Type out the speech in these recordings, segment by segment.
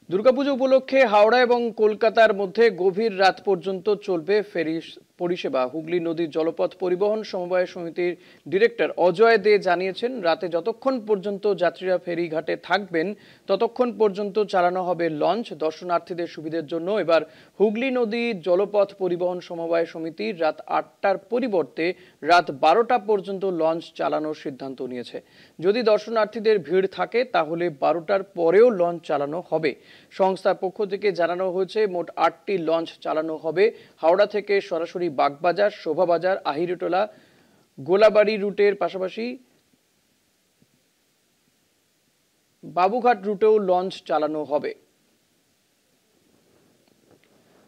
দুর্গাপুজো উপলক্ষে হাওড়া এবং কলকাতার মধ্যে গভীর রাত পর্যন্ত চলবে ফেরি পরিষেবা। হুগলি নদীর জলপথ পরিবহন সমবায় সমিতির ডিরেক্টর অজয় দে জানিয়েছেন, রাতে যতক্ষণ পর্যন্ত যাত্রীরা ফেরি ঘাটে থাকবেন ততক্ষণ পর্যন্ত চালানো হবে লঞ্চ দর্শনার্থীদের সুবিধার জন্য। এবার হুগলি নদী জলপথ পরিবহন সমবায় সমিতি রাত ৮টার পরিবর্তে রাত ১২টা পর্যন্ত লঞ্চ চালানোর সিদ্ধান্ত নিয়েছে। যদি দর্শনার্থীদের ভিড় থাকে তাহলে ১২টার পরেও লঞ্চ চালানো হবে। সংস্থার পক্ষ থেকে জানানো হয়েছে, মোট ৮টি লঞ্চ চালানো হবে। হাওড়া থেকে সরাসরি বাগবাজার, শোভাবাজার, আহিরিটোলা, গোলাবাড়ি রুটের পাশাপাশি বাবুঘাট রুটেও লঞ্চ চালানো হবে।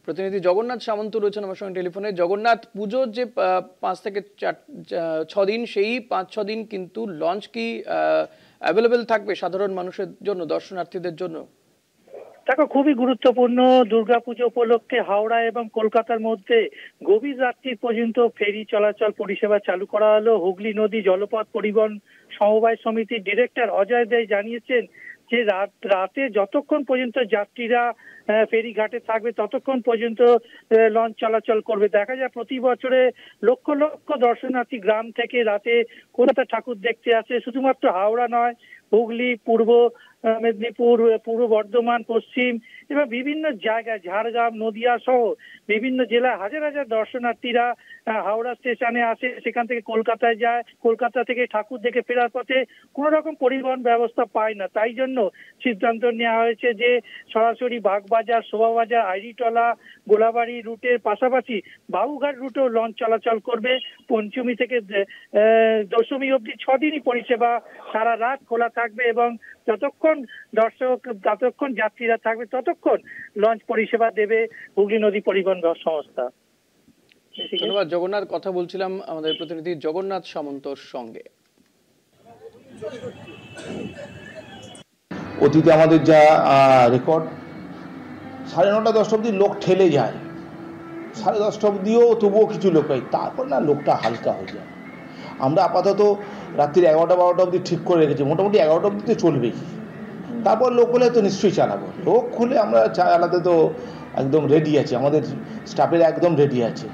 প্রতিনিধি জগন্নাথ সামন্ত রয়েছেন আমার সঙ্গে টেলিফোনে। জগন্নাথ, পুজোর যে ৫ থেকে ৬ দিন, সেই ৫-৬ দিন কিন্তু লঞ্চ কি অ্যাভেলেবেল থাকবে সাধারণ মানুষের জন্য, দর্শনার্থীদের জন্য? দেখো, খুবই গুরুত্বপূর্ণ। দুর্গাপুজো উপলক্ষে হাওড়া এবং কলকাতার মধ্যে গভীর রাত্রি পর্যন্ত ফেরি চলাচল পরিষেবা চালু করা হলো। হুগলি নদী জলপথ পরিবহন সমবায় সমিতির ডিরেক্টর অজয় দে জানিয়েছেন যে রাতে যতক্ষণ পর্যন্ত যাত্রীরা ফেরি ঘাটে থাকবে ততক্ষণ পর্যন্ত লঞ্চ চলাচল করবে। দেখা যায় প্রতি বছরে লক্ষ লক্ষ দর্শনার্থী গ্রাম থেকে রাতে কলকাতা ঠাকুর দেখতে আসে। শুধুমাত্র হাওড়া নয়, হুগলি, পূর্ব মেদিনীপুর, পূর্ব বর্ধমান, পশ্চিম এবং বিভিন্ন জায়গায়, ঝাড়গ্রাম, নদিয়া সহ বিভিন্ন জেলায় হাজার হাজার দর্শনার্থীরা হাওড়া স্টেশনে আসে, সেখান থেকে কলকাতায় যায়, কলকাতা থেকে ঠাকুর দেখে ফেরার পথে কোনো রকম পরিবহন ব্যবস্থা পায় না। তাই জন্য সিদ্ধান্ত নেওয়া হয়েছে যে সরাসরি বাগবাজার, শোভাবাজার, আইরিটলা, গোলাবাড়ি রুটের পাশাপাশি বাবুঘাট রুটেও লঞ্চ চলাচল করবে। পঞ্চমী থেকে দশমী অবধি ৬ দিনই পরিষেবা সারা রাত খোলা থাকবে এবং যতক্ষণ যাত্রীরা থাকবে ততক্ষণ লঞ্চ পরিষেবা দেবে হুগলি নদী পরিবহন সংস্থা। ধন্যবাদ জগন্নাথ। কথা বলছিলাম আমাদের প্রতিনিধি জগন্নাথ সামন্তর সঙ্গে। অতীতে আমাদের যা রেকর্ড, 9:30 10টা অবধি লোক ঠেলে যায়, 10:30 অবধিও তবুও কিছু লোক পাই, তারপর না লোকটা হালকা হয়ে যায়। আমরা আপাতত রাত্রি 11টা 12টা অবধি ঠিক করে রেখেছি, মোটামুটি 11টা অবধি তো চলবেই। তারপর লোক হলে তো নিশ্চয়ই চালাবো। লোক হলে আমরা চালাতে তো একদম রেডি আছি, আমাদের স্টাফের একদম রেডি আছে।